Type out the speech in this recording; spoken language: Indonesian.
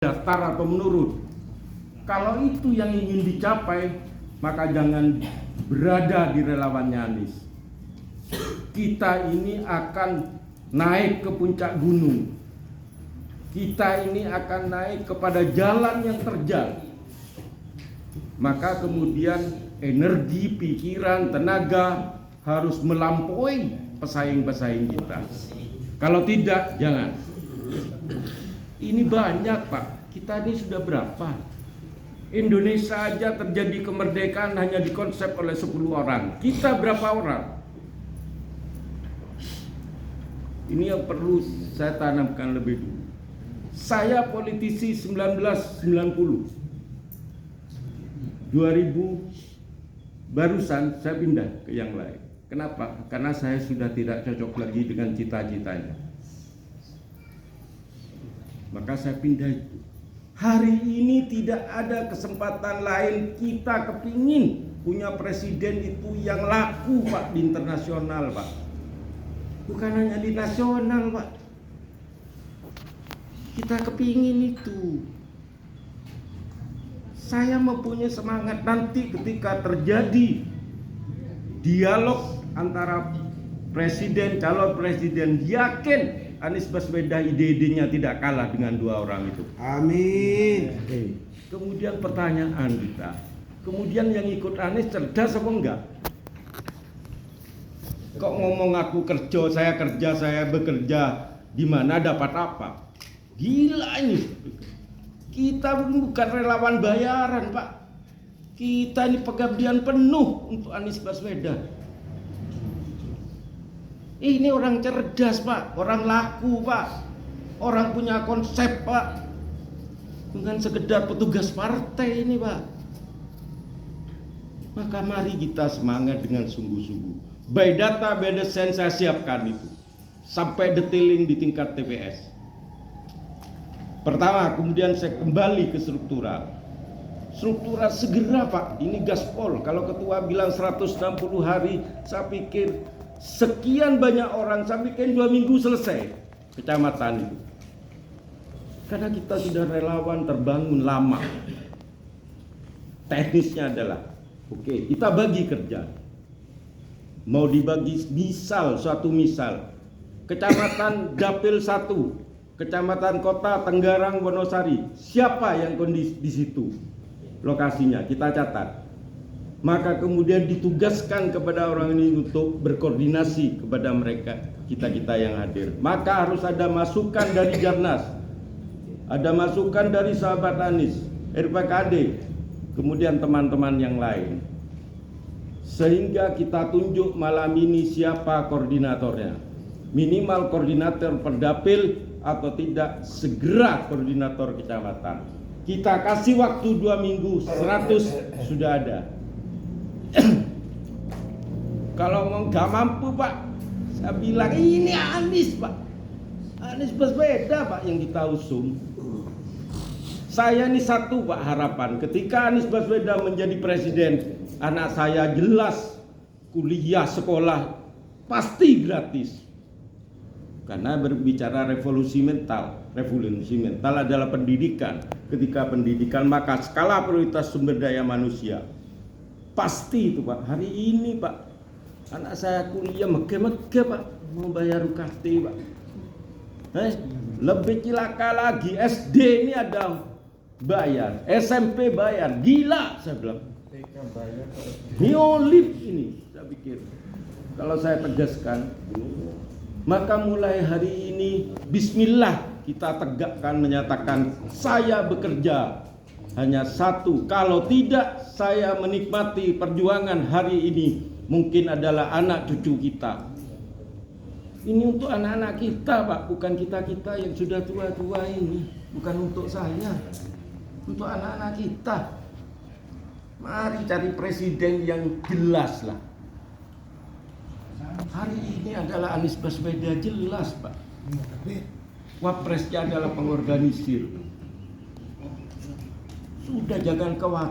datar atau menurun. Kalau itu yang ingin dicapai, maka jangan berada di relawannya Anies. Kita ini akan naik ke puncak gunung. Kita ini akan naik kepada jalan yang terjal. Maka kemudian energi, pikiran, tenaga harus melampaui pesaing-pesaing kita. Kalau tidak, jangan. Ini banyak, Pak. Kita ini sudah berapa? Indonesia aja terjadi kemerdekaan hanya dikonsep oleh 10 orang. Kita berapa orang? Ini yang perlu saya tanamkan lebih dulu. Saya politisi 1990. 2000 barusan saya pindah ke yang lain. Kenapa? Karena saya sudah tidak cocok lagi dengan cita-citanya. Maka saya pindah itu. Hari ini tidak ada kesempatan lain, kita kepingin punya presiden itu yang laku, Pak, di internasional, Pak. Bukan hanya di nasional, Pak. Kita kepingin itu. Saya mempunyai semangat nanti ketika terjadi dialog antara presiden, calon presiden, yakin Anies Baswedan ide-idenya tidak kalah dengan dua orang itu. Amin. Kemudian pertanyaan kita, kemudian yang ikut Anies cerdas apa enggak? Kok ngomong aku kerja, saya bekerja, di mana dapat apa? Gila ini. Kita bukan relawan bayaran, Pak. Kita ini pengabdian penuh untuk Anies Baswedan. Ini orang cerdas, Pak, orang laku, Pak, orang punya konsep, Pak, bukan sekedar petugas partai ini, Pak. Maka mari kita semangat dengan sungguh-sungguh. By data, by design saya siapkan itu sampai detailing di tingkat TPS. Pertama, kemudian saya kembali ke struktural. Struktural segera, Pak, ini gaspol. Kalau ketua bilang 160 hari, saya pikir sekian banyak orang, saya pikir 2 minggu selesai kecamatan itu. Karena kita sudah relawan terbangun lama. Teknisnya adalah, oke, kita bagi kerja. Mau dibagi suatu misal. Kecamatan Dapil 1, Kecamatan Kota Tenggarang Wonosari. Siapa yang kondisi di situ? Lokasinya kita catat. Maka kemudian ditugaskan kepada orang ini untuk berkoordinasi kepada mereka, kita-kita yang hadir. Maka harus ada masukan dari Jarnas, ada masukan dari sahabat Anies, RPKD, kemudian teman-teman yang lain. Sehingga kita tunjuk malam ini siapa koordinatornya. Minimal koordinator perdapil atau tidak segera koordinator kecamatan. Kita kasih waktu 2 minggu, 100 sudah ada. Kalau nggak mampu, Pak, saya bilang ini Anies, Pak, Anies Baswedan, Pak, yang kita usung. Saya ini satu, Pak, harapan ketika Anies Baswedan menjadi presiden, anak saya jelas kuliah sekolah pasti gratis. Karena berbicara revolusi mental adalah pendidikan. Ketika pendidikan, maka skala prioritas sumber daya manusia. Pasti itu, Pak. Hari ini, Pak, anak saya kuliah mege-mege, Pak, mau bayar UKT, Pak. Lebih cilaka lagi, SD ini ada bayar, SMP bayar, gila saya bilang. Neolib ini, saya pikir. Kalau saya tegaskan, maka mulai hari ini, bismillah, kita tegakkan menyatakan saya bekerja hanya satu. Kalau tidak, saya menikmati perjuangan hari ini. Mungkin adalah anak cucu kita. Ini untuk anak-anak kita, Pak. Bukan kita-kita yang sudah tua-tua ini. Bukan untuk saya. Untuk anak-anak kita. Mari cari presiden yang jelas lah. Hari ini adalah Anies Baswedan, jelas, Pak. Wapresnya adalah pengorganisir. Sudah, jangan khawatir.